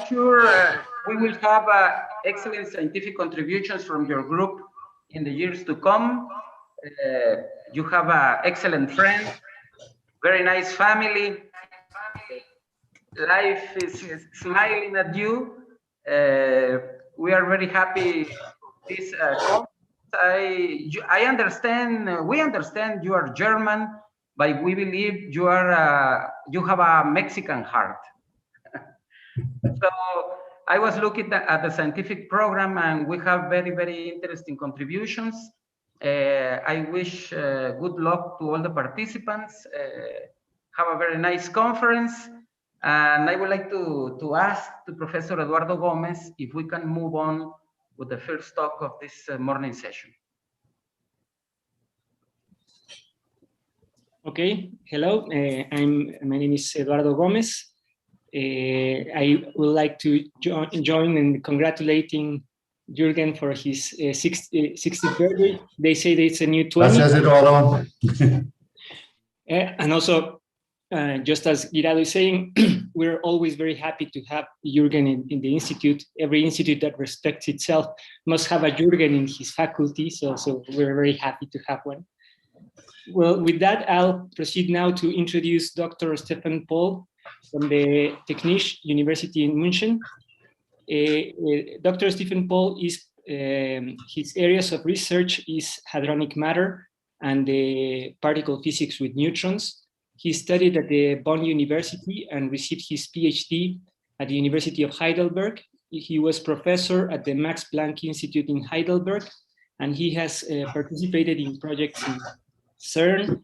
sure we will have excellent scientific contributions from your group in the years to come. You have an excellent friend, very nice family. Life is smiling at you. We are very happy this conference. I understand, we understand you are German, but we believe you are you have a Mexican heart. So I was looking at the scientific program, and we have very, very interesting contributions. I wish good luck to all the participants. Have a very nice conference. And I would like to ask to Professor Eduardo Gomez if we can move on with the first talk of this morning session. Okay, hello, my name is Eduardo Gomez. I would like to join in congratulating Jürgen for his 60th birthday. They say that it's a new 20. Gracias, Eduardo. And also, just as Guirado is saying, we're always very happy to have Jürgen in the institute. Every institute that respects itself must have a Jürgen in his faculty, so we're very happy to have one. Well, with that, I'll proceed now to introduce Dr. Stephan Paul from the Technische University in München. Dr. Stephan Paul is, his areas of research is hadronic matter and the particle physics with neutrons. He studied at the Bonn University and received his PhD at the University of Heidelberg. He was professor at the Max Planck Institute in Heidelberg, and he has participated in projects in CERN,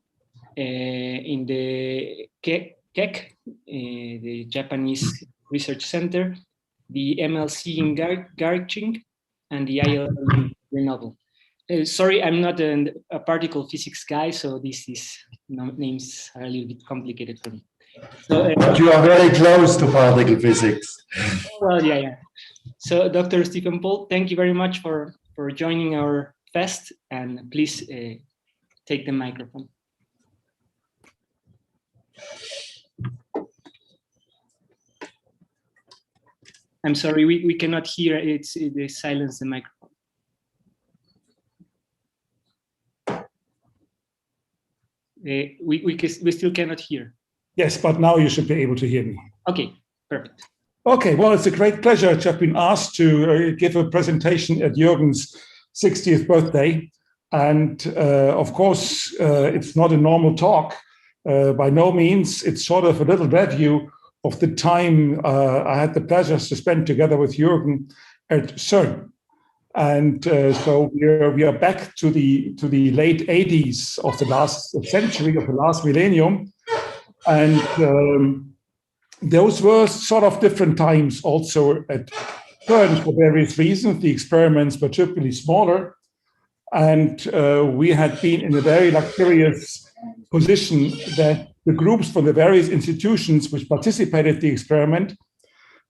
in the KEC, the Japanese Research Center, the MLC in Garching, and the ILL in Grenoble. Sorry, I'm not a particle physics guy, so names are a little bit complicated for me. So, but you are very close to particle physics. Well, yeah. So, Dr. Stephan Paul, thank you very much for joining our fest, and please take the microphone. I'm sorry, we cannot hear. They silence the microphone. We still cannot hear. Yes, but now you should be able to hear me. Okay, perfect. Okay, well, it's a great pleasure to have been asked to give a presentation at Jürgen's 60th birthday. And of course, it's not a normal talk. By no means. It's sort of a little review of the time I had the pleasure to spend together with Jürgen at CERN. And so we are back to the late 80s of the last century, of the last millennium. And those were sort of different times also at CERN for various reasons. The experiments were typically smaller. And we had been in a very luxurious position that the groups from the various institutions which participated in the experiment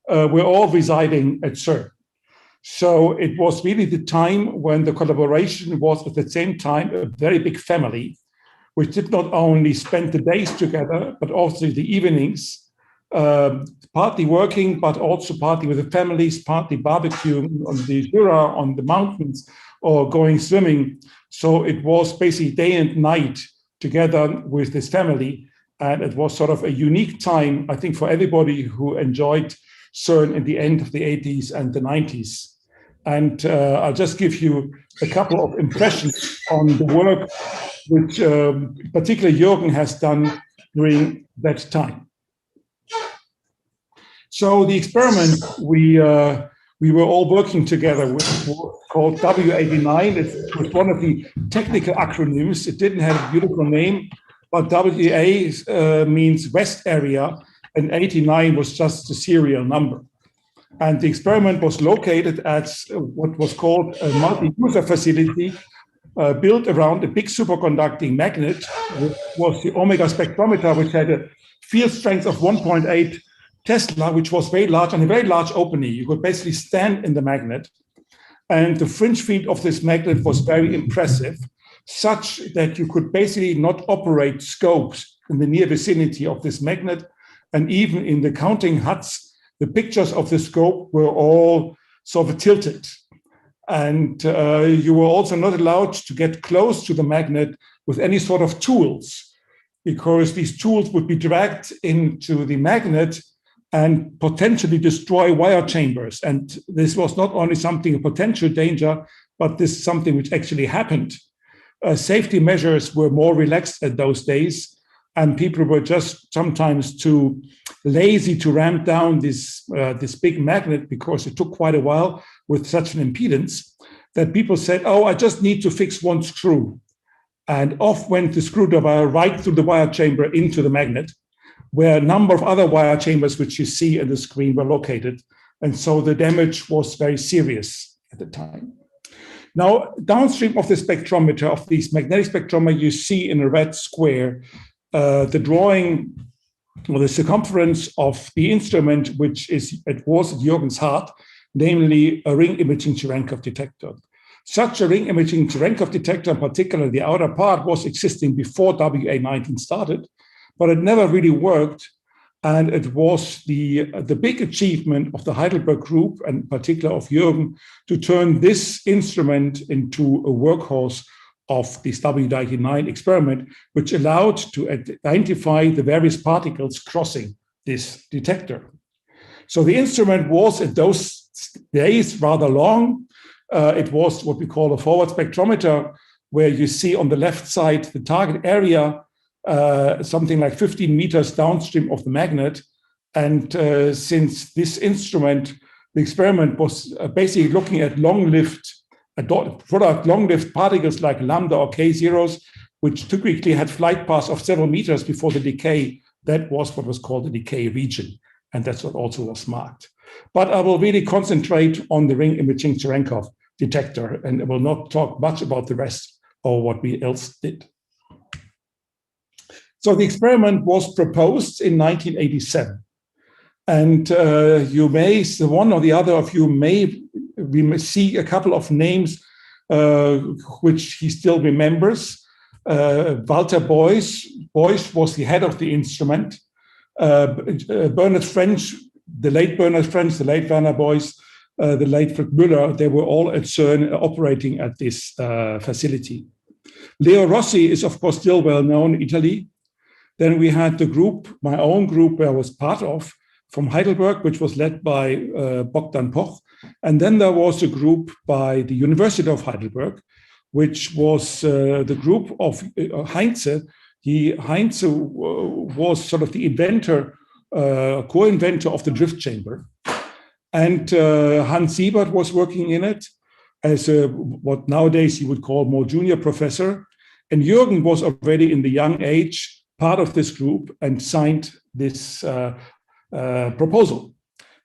were all residing at CERN. So it was really the time when the collaboration was at the same time a very big family, which did not only spend the days together, but also the evenings, partly working, but also partly with the families, partly barbecuing on the Jura, on the mountains, or going swimming. So it was basically day and night together with this family. And it was sort of a unique time, I think, for everybody who enjoyed CERN in the end of the 80s and the 90s. And I'll just give you a couple of impressions on the work which particularly Jürgen has done during that time. So the experiment we were all working together with called W89. It was one of the technical acronyms. It didn't have a beautiful name, but WA means West Area, and 89 was just the serial number. And the experiment was located at what was called a multi-user facility built around a big superconducting magnet, which was the Omega spectrometer, which had a field strength of 1.8 Tesla, which was very large and a very large opening. You could basically stand in the magnet. And the fringe field of this magnet was very impressive, such that you could basically not operate scopes in the near vicinity of this magnet. And even in the counting huts, the pictures of the scope were all sort of tilted. And you were also not allowed to get close to the magnet with any sort of tools, because these tools would be dragged into the magnet and potentially destroy wire chambers. And this was not only something, a potential danger, but this is something which actually happened. Safety measures were more relaxed at those days, and people were just sometimes too lazy to ramp down this big magnet, because it took quite a while with such an impedance that people said, oh, I just need to fix one screw. And off went the screwdriver right through the wire chamber into the magnet, where a number of other wire chambers, which you see in the screen, were located. And so the damage was very serious at the time. Now, downstream of the spectrometer, of this magnetic spectrometer, you see in a red square the drawing, or the circumference of the instrument, which was at Jürgen's heart, namely a ring imaging Cherenkov detector. Such a ring imaging Cherenkov detector, in particular the outer part, was existing before WA19 started, but it never really worked. And it was the big achievement of the Heidelberg group, and in particular of Jürgen, to turn this instrument into a workhorse of this WA19 experiment, which allowed to identify the various particles crossing this detector. So the instrument was at those days rather long. It was what we call a forward spectrometer, where you see on the left side the target area, something like 15 meters downstream of the magnet. And since this instrument, the experiment was basically looking at long-lived particles like lambda or K zeros, which typically had flight paths of several meters before the decay, that was what was called the decay region. And that's what also was marked. But I will really concentrate on the ring imaging Cherenkov detector, and I will not talk much about the rest or what we else did. So the experiment was proposed in 1987. And you may, the one or the other of you we may see a couple of names which he still remembers. Walter Boyce was the head of the instrument. Bernard French, the late Bernard French, the late Werner Boyce, the late Fred Müller, they were all at CERN operating at this facility. Leo Rossi is, of course, still well known in Italy. Then we had the group, my own group, where I was part of, from Heidelberg, which was led by Bogdan Poch. And then there was a group by the University of Heidelberg, which was the group of Heinze. Heinze was sort of the inventor, co-inventor of the drift chamber. And Hans Siebert was working in it as what nowadays you would call more junior professor. And Jürgen was already in the young age part of this group and signed this proposal,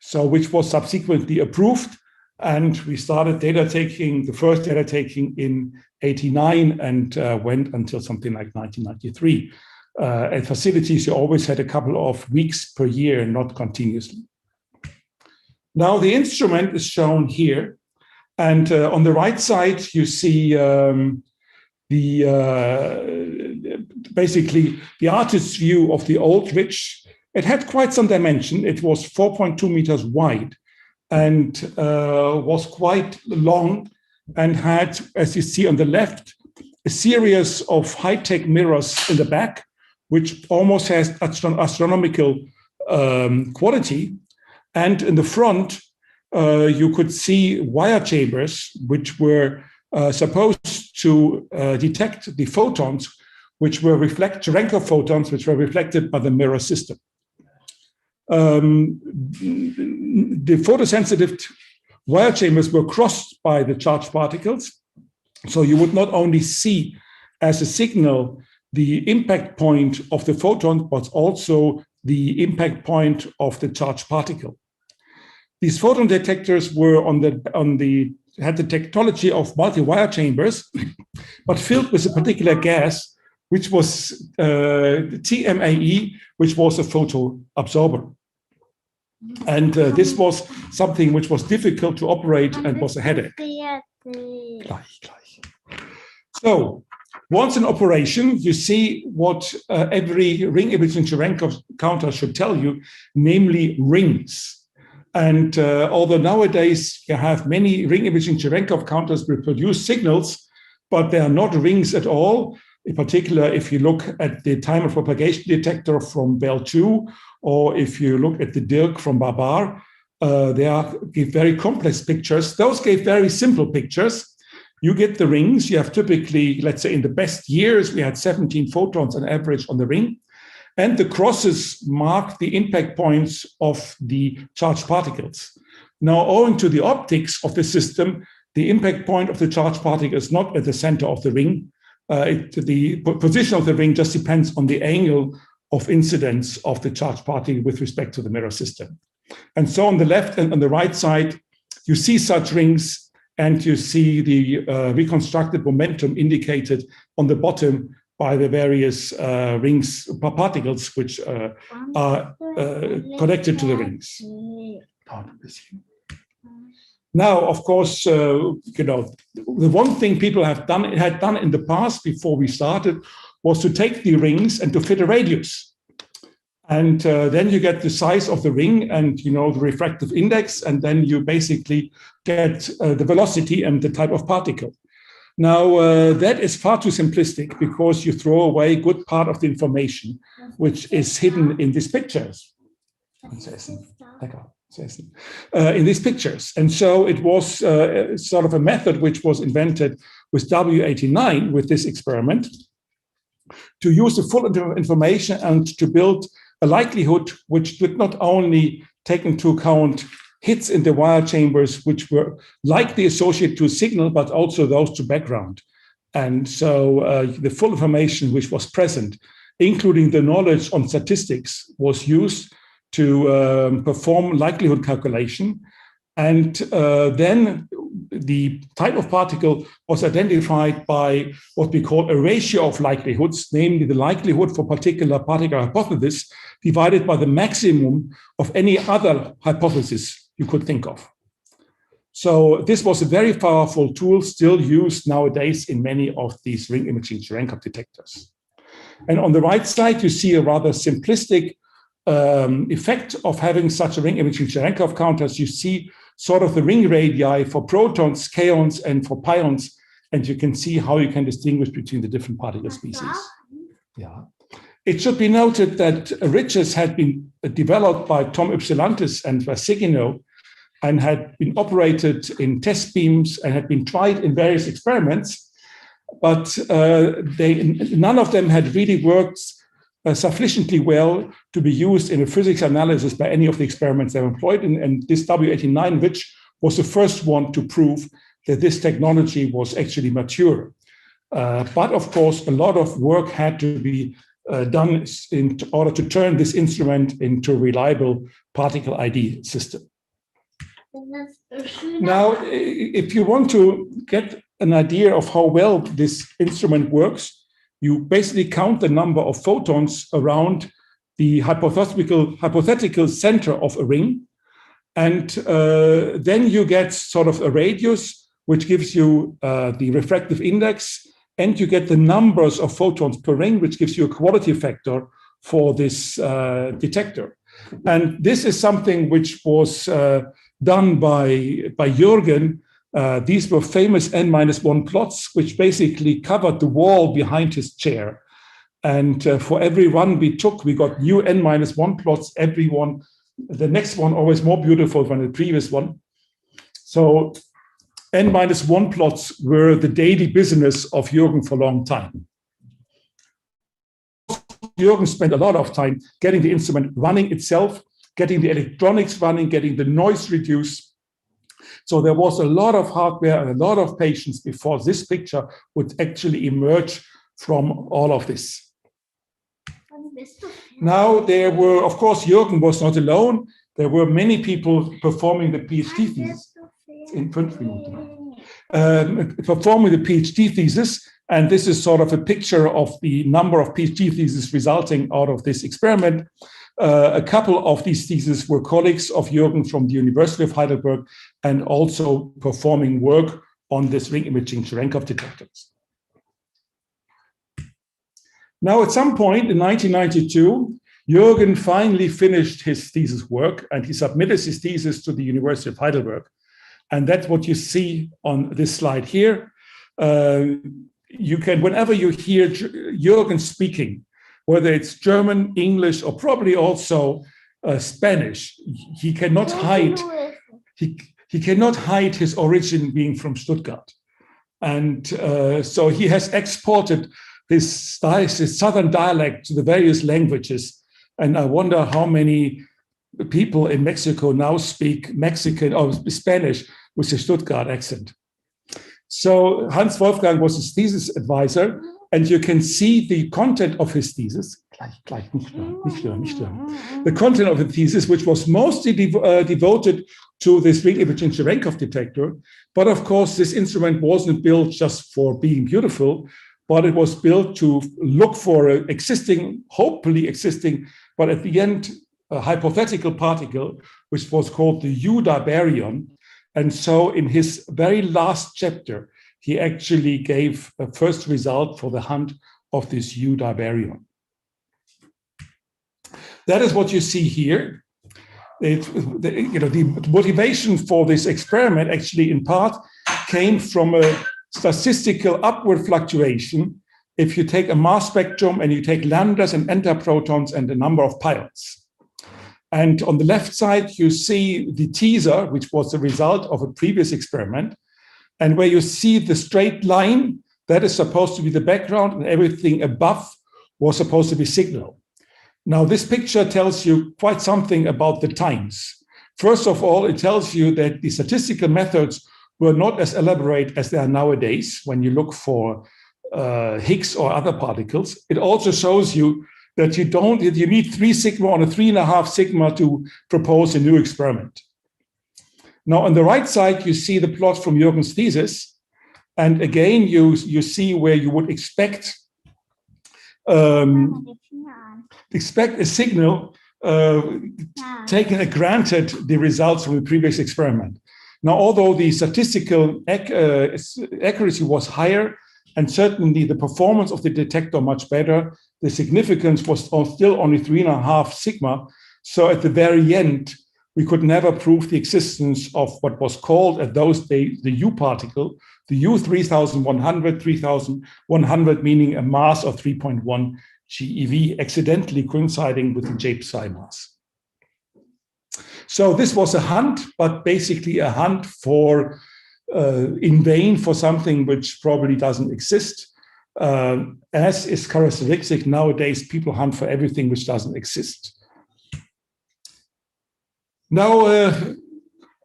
so which was subsequently approved. And we started data taking, the first data taking in 89 and went until something like 1993. At facilities, you always had a couple of weeks per year, not continuously. Now the instrument is shown here. And on the right side, you see basically the artist's view of the old ridge. It had quite some dimension. It was 4.2 meters wide and was quite long, and had, as you see on the left, a series of high-tech mirrors in the back, which almost has astronomical quality. And in the front, you could see wire chambers, which were supposed to detect the photons, which were Cherenkov photons, which were reflected by the mirror system. The photosensitive wire chambers were crossed by the charged particles. So you would not only see as a signal the impact point of the photon, but also the impact point of the charged particle. These photon detectors were had the technology of multi-wire chambers, but filled with a particular gas, which was TMAE, which was a photo absorber. And this was something which was difficult to operate and was a headache. So once in operation, you see what every ring imaging Cherenkov counter should tell you, namely rings. And although nowadays you have many ring imaging Cherenkov counters which produce signals, but they are not rings at all. In particular, if you look at the time of propagation detector from Bell 2, or if you look at the Dirk from Barbar, give very complex pictures. Those gave very simple pictures. You get the rings. You have typically, let's say in the best years, we had 17 photons on average on the ring. And the crosses mark the impact points of the charged particles. Now, owing to the optics of the system, the impact point of the charged particle is not at the center of the ring. The position of the ring just depends on the angle of incidence of the charged particle with respect to the mirror system. And so on the left and on the right side, you see such rings, and you see the reconstructed momentum indicated on the bottom by the various rings, particles, which are connected to the rings. Now, of course, the one thing people had done in the past before we started was to take the rings and to fit a radius. And then you get the size of the ring and, the refractive index, and then you basically get the velocity and the type of particle. Now, that is far too simplistic because you throw away a good part of the information which is hidden in these pictures. In these pictures. And so it was sort of a method which was invented with W89 with this experiment to use the full information and to build a likelihood which did not only take into account hits in the wire chambers, which were likely associated to a signal, but also those to background. And so the full information which was present, including the knowledge on statistics, was used to perform likelihood calculation. And then the type of particle was identified by what we call a ratio of likelihoods, namely the likelihood for particular particle hypothesis divided by the maximum of any other hypothesis you could think of. So this was a very powerful tool still used nowadays in many of these ring imaging Cherenkov detectors. And on the right side, you see a rather simplistic effect of having such a ring imaging Cherenkov counters. You see sort of the ring radii for protons, kaons, and for pions, and you can see how you can distinguish between the different particle species. Yeah. It should be noted that riches had been developed by Tom Ypsilantis and Vasigino and had been operated in test beams and had been tried in various experiments, but none of them had really worked sufficiently well to be used in a physics analysis by any of the experiments they were employed in. And this W89 Rich was the first one to prove that this technology was actually mature. But of course, a lot of work had to be done in order to turn this instrument into a reliable particle ID system. Now, if you want to get an idea of how well this instrument works, you basically count the number of photons around the hypothetical center of a ring. And then you get sort of a radius, which gives you the refractive index, and you get the numbers of photons per ring, which gives you a quality factor for this detector. And this is something which was done by Jürgen. These were famous N-1 plots, which basically covered the wall behind his chair. And for every run we took, we got new N-1 plots, every one, the next one always more beautiful than the previous one. So N-1 plots were the daily business of Jürgen for a long time. Jürgen spent a lot of time getting the instrument running itself, getting the electronics running, getting the noise reduced. So there was a lot of hardware and a lot of patience before this picture would actually emerge from all of this. Now there were, of course, Jürgen was not alone. There were many people performing the PhD thesis. Performing the PhD thesis, and this is sort of a picture of the number of PhD theses resulting out of this experiment. A couple of these theses were colleagues of Jürgen from the University of Heidelberg and also performing work on this ring imaging Cherenkov detectors. Now, at some point in 1992, Jürgen finally finished his thesis work and he submitted his thesis to the University of Heidelberg. And that's what you see on this slide here. You can, whenever you hear Jürgen speaking, whether it's German, English, or probably also Spanish, he cannot hide. He cannot hide his origin being from Stuttgart. And so he has exported this southern dialect to the various languages. And I wonder how many people in Mexico now speak Mexican or Spanish with a Stuttgart accent. So Hans Wolfgang was his thesis advisor, and you can see the content of his thesis. The content of the thesis, which was mostly devoted to this ring imaging Cherenkov detector. But of course, this instrument wasn't built just for being beautiful, but it was built to look for an existing, hopefully existing, but at the end, a hypothetical particle, which was called the U-da baryon. And so in his very last chapter, he actually gave a first result for the hunt of this U-da baryon. That is what you see here. The motivation for this experiment actually in part came from a statistical upward fluctuation if you take a mass spectrum and you take lambdas and entaprotons and the number of pions. And on the left side, you see the teaser, which was the result of a previous experiment. And where you see the straight line, that is supposed to be the background, and everything above was supposed to be signal. Now, this picture tells you quite something about the times. First of all, it tells you that the statistical methods were not as elaborate as they are nowadays when you look for Higgs or other particles. It also shows you that you need 3 sigma or a 3.5 sigma to propose a new experiment. Now, on the right side, you see the plot from Jürgen's thesis. And again, you see where you would expect a signal taken as granted the results from the previous experiment. Now, although the statistical accuracy was higher, and certainly the performance of the detector much better, the significance was still only 3.5 sigma. So at the very end, we could never prove the existence of what was called at those days the U particle, the U 3100, meaning a mass of 3.1 GeV, accidentally coinciding with the J psi mass. So this was a hunt, but basically a hunt for in vain for something which probably doesn't exist. As is characteristic nowadays, people hunt for everything which doesn't exist. Now,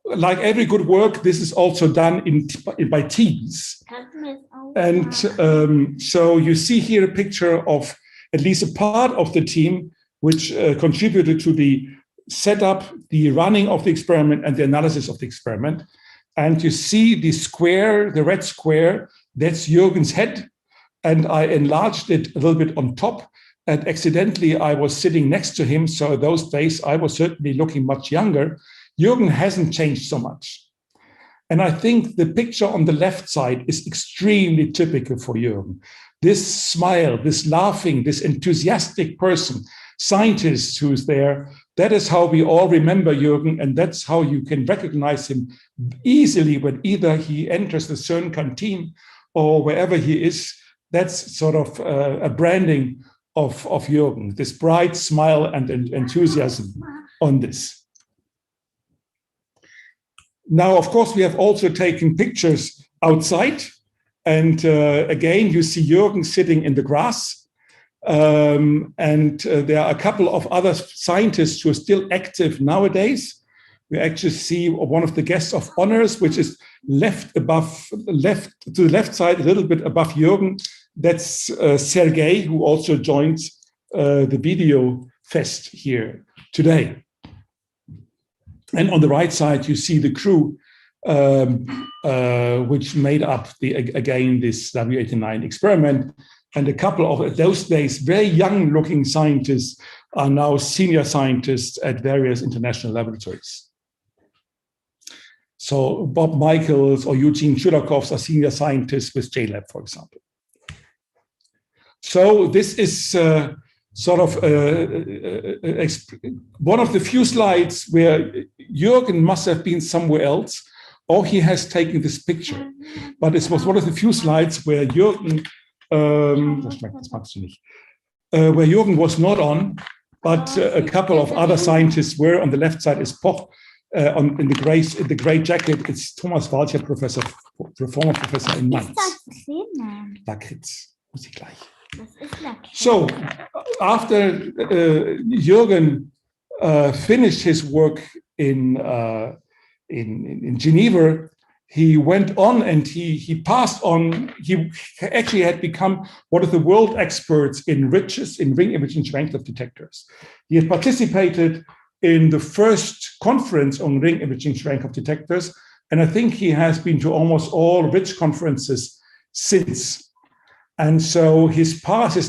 like every good work, this is also done by teams. And so you see here a picture of at least a part of the team which contributed to the setup, the running of the experiment, and the analysis of the experiment. And you see the square, the red square, that's Jürgen's head. And I enlarged it a little bit on top. And accidentally, I was sitting next to him. So those days, I was certainly looking much younger. Jürgen hasn't changed so much. And I think the picture on the left side is extremely typical for Jürgen. This smile, this laughing, this enthusiastic person, scientist who's there, that is how we all remember Jürgen, and that's how you can recognize him easily when either he enters the CERN canteen or wherever he is. That's sort of a branding of Jürgen, this bright smile and enthusiasm on this. Now, of course, we have also taken pictures outside. And again, you see Jürgen sitting in the grass. And there are a couple of other scientists who are still active nowadays. We actually see one of the guests of honors, which is to the left side, a little bit above Jürgen. That's Sergei, who also joins the video fest here today. And on the right side, you see the crew, which made up again this W89 experiment. And a couple of those days, very young looking scientists are now senior scientists at various international laboratories. So Bob Michaels or Eugene Chudakovs are senior scientists with JLab, for example. So this is sort of one of the few slides where Jürgen must have been somewhere else, or he has taken this picture. But it was one of the few slides where Jürgen, where Jürgen was not on, but a couple of other scientists were. On the left side is Prof. In the gray jacket, it's Thomas Walcher, former professor in Mainz. Lakritz, muss ich gleich. So, after Jürgen finished his work in Geneva, he went on and he passed on. He actually had become one of the world experts in ring imaging Schwenkdorf detectors. He had participated in the first conference on ring imaging Schwenkdorf detectors, and I think he has been to almost all RITS conferences since. And so his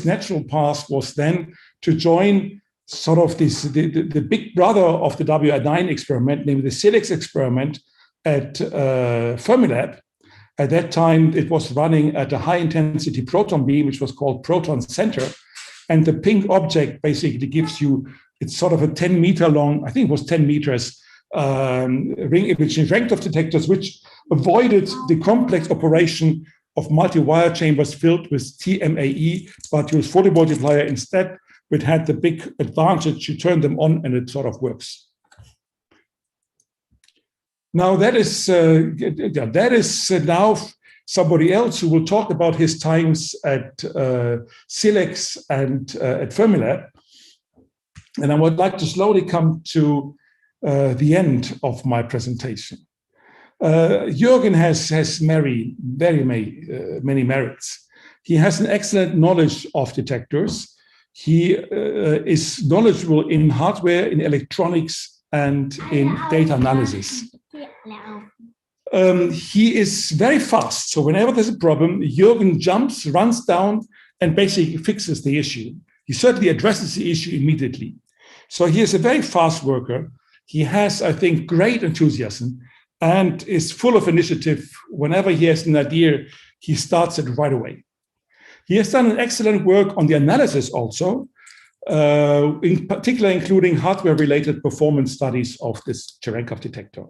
natural path was then to join sort of the big brother of the WI9 experiment, namely the SILEX experiment at Fermilab. At that time, it was running at a high-intensity proton beam, which was called Proton Center. And the pink object basically gives you, it's sort of a 10-meter long, I think it was 10 meters, ring imaging Schwenkdorf detectors, which avoided the complex operation of multi-wire chambers filled with TMAE, but used photomultiplier instead, which had the big advantage you turn them on and it sort of works. Now that is now somebody else who will talk about his times at SILEX and at Fermilab. And I would like to slowly come to the end of my presentation. Jürgen has many merits. He has an excellent knowledge of detectors. He is knowledgeable in hardware, in electronics, and in data analysis. He is very fast. So whenever there's a problem, Jürgen jumps, runs down, and basically fixes the issue. He certainly addresses the issue immediately. So he is a very fast worker. He has, I think, great enthusiasm and is full of initiative. Whenever he has an idea, he starts it right away. He has done an excellent work on the analysis also, in particular including hardware-related performance studies of this Cherenkov detector.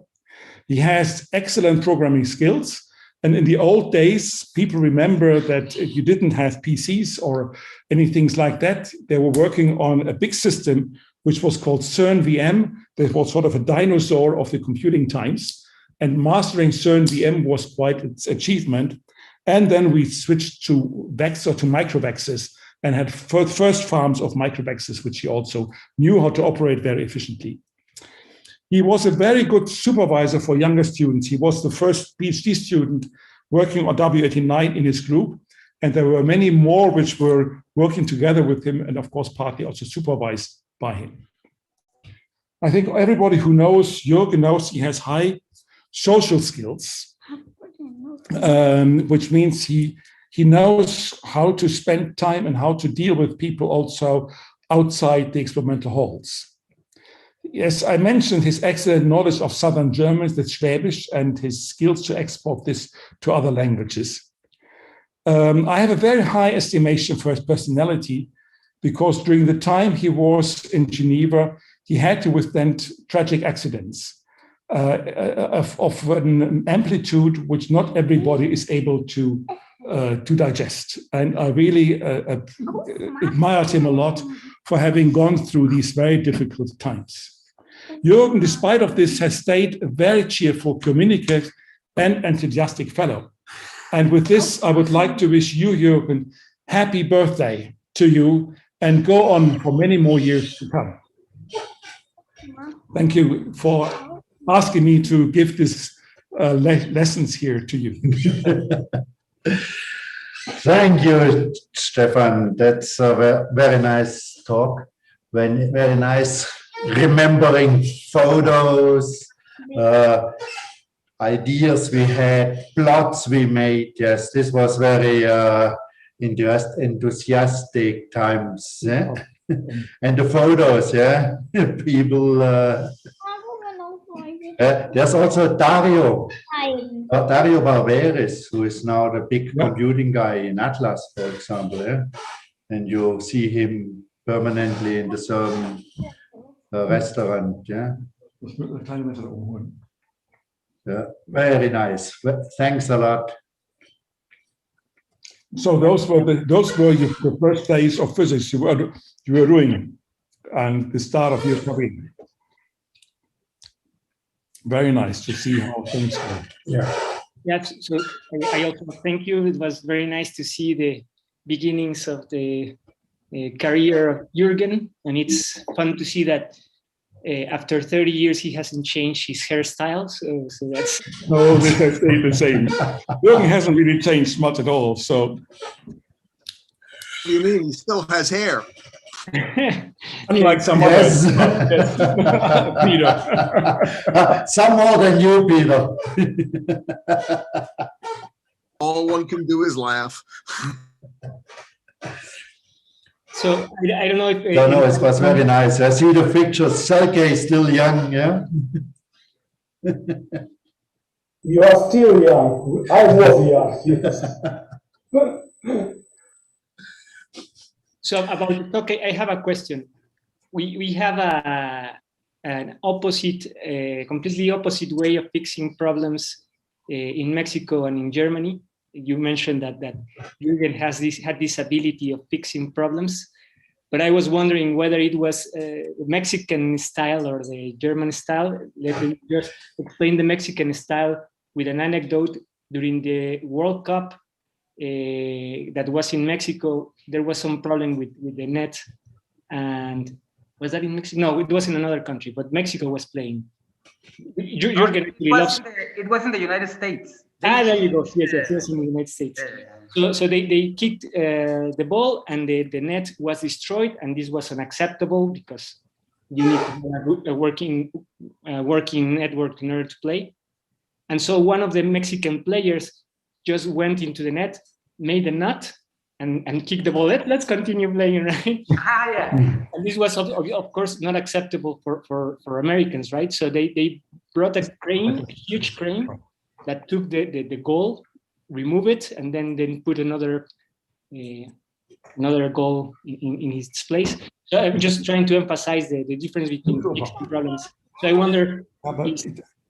He has excellent programming skills. And in the old days, people remember that you didn't have PCs or anything like that. They were working on a big system, which was called CERN VM. That was sort of a dinosaur of the computing times. And mastering CERN VM was quite its achievement. And then we switched to VEX or to microvexes and had first farms of microvexes, which he also knew how to operate very efficiently. He was a very good supervisor for younger students. He was the first PhD student working on W89 in his group. And there were many more which were working together with him and, of course, partly also supervised by him. I think everybody who knows Jürgen knows he has high social skills, which means he knows how to spend time and how to deal with people also outside the experimental halls. Yes, I mentioned his excellent knowledge of Southern German, the Schwäbisch, and his skills to export this to other languages. I have a very high estimation for his personality because during the time he was in Geneva, he had to withstand tragic accidents of an amplitude which not everybody is able to digest. And I really admired him a lot for having gone through these very difficult times. Jürgen, despite of this, has stayed a very cheerful, communicative, and enthusiastic fellow. And with this, I would like to wish you, Jürgen, happy birthday to you and go on for many more years to come. Thank you for asking me to give this lessons here to you. Thank you, Stephan. That's a very nice talk. Very nice remembering photos, ideas we had, plots we made. Yes, this was very enthusiastic times. Yeah? And the photos, yeah, people. There's also Dario Barberis, who is now the big computing guy in Atlas, for example. Yeah? And you see him permanently in the same restaurant. Yeah. Yeah, very nice. Thanks a lot. So those were the first days of physics you were doing, and the start of your career. Very nice to see how things go. Yeah. Yes, so I also thank you. It was very nice to see the beginnings of the career of Jürgen, and it's fun to see that after 30 years he hasn't changed his hairstyle. So that's no, this has stayed the same. Jürgen hasn't really changed much at all. So, what do you mean? He still has hair. Unlike some yes. others, Peter. Some more than you, Peter. All one can do is laugh. So I don't know if No, it was very nice. I see the pictures. Sergey is still young, yeah. You are still young. I was young. Yes. So about the talk, I have a question. We have an opposite, completely opposite way of fixing problems in Mexico and in Germany. You mentioned that Jürgen had this ability of fixing problems, but I was wondering whether it was the Mexican style or the German style. Let me just explain the Mexican style with an anecdote. During the World Cup that was in Mexico, there was some problem with the net. And was that in Mexico? No, it was in another country, but Mexico was playing. Jürgen it was in the United States. There you go. Yes, it was in the United States. So they kicked the ball and the net was destroyed, and this was unacceptable because you need to have a working network in order to play. And so one of the Mexican players just went into the net, made a nut, and kicked the ball. Let's continue playing, right? Yeah. And this was, of course, not acceptable for Americans, right? So they brought a crane, a huge crane, that took the goal, remove it, and then put another goal in its place. So I'm just trying to emphasize the difference between fixing problems. So I wonder,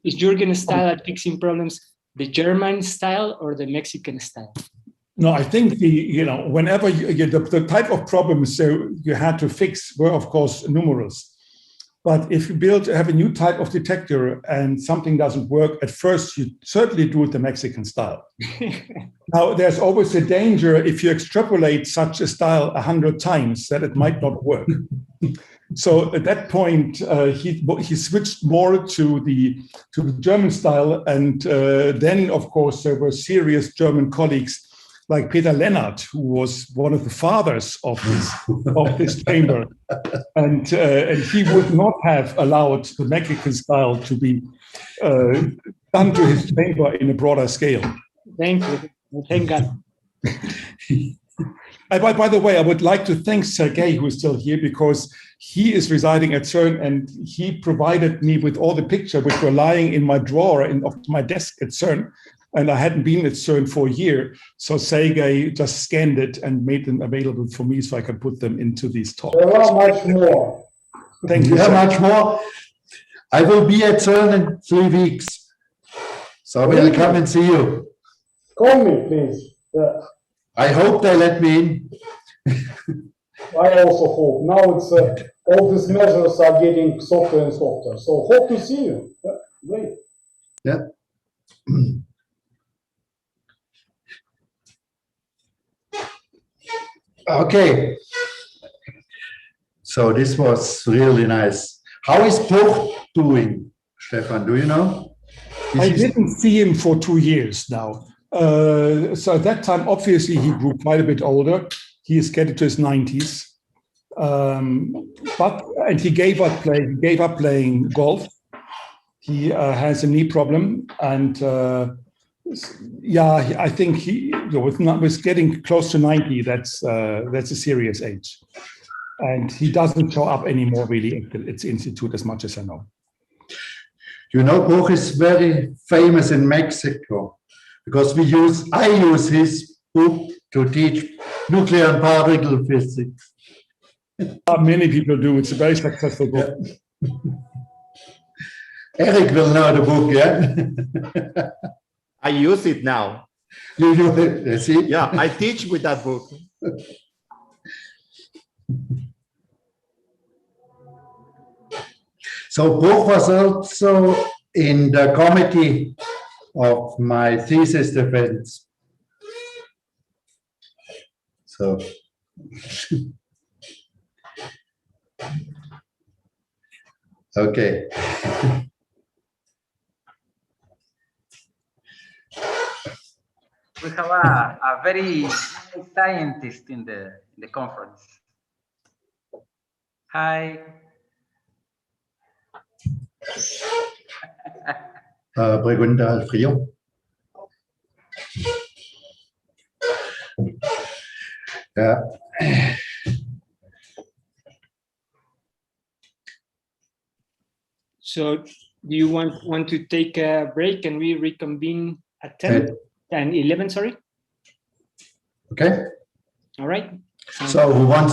is Jürgen's style at fixing problems the German style or the Mexican style? No, I think whenever the type of problems you had to fix were, of course, numerous. But if you have a new type of detector and something doesn't work, at first you certainly do it the Mexican style. Now, there's always a danger if you extrapolate such a style 100 times that it might not work. So at that point, he switched more to the German style, and then, of course, there were serious German colleagues like Peter Lennart, who was one of the fathers of this chamber, and he would not have allowed the Mexican style to be done to his chamber in a broader scale. Thank you. Thank God. By the way, I would like to thank Sergey, who is still here, because he is residing at CERN, and he provided me with all the pictures which were lying in my drawer of my desk at CERN. And I hadn't been at CERN for a year. So Sergey just scanned it and made them available for me so I could put them into these talks. There are much more. Thank you. Yeah, much more. I will be at CERN in 3 weeks. So we'll come and see you. Call me, please. Yeah. I hope they let me in. I also hope. Now it's all these measures are getting softer and softer. So hope to see you. Yeah, great. Yeah. Okay. So this was really nice. How is Prof doing, Stephan? Do you know? I didn't see him for 2 years now. So at that time, obviously, he grew quite a bit older. He is getting to his 90s. And he gave up playing golf. He has a knee problem, and I think he was getting close to 90. That's a serious age, and he doesn't show up anymore really at its institute as much as I know. You know, Prof is very famous in Mexico because I use his book to teach nuclear and particle physics. Many people do. It's a very successful book. Eric will know the book, yeah? I use it now. You see? Yeah, I teach with that book. So Prof was also in the committee of my thesis defense. So okay. We have a very nice scientist in the conference. Hi. Pregunta al frío. Yeah. So do you want to take a break and we reconvene at 10 and 11, sorry? Okay. All right. So who wants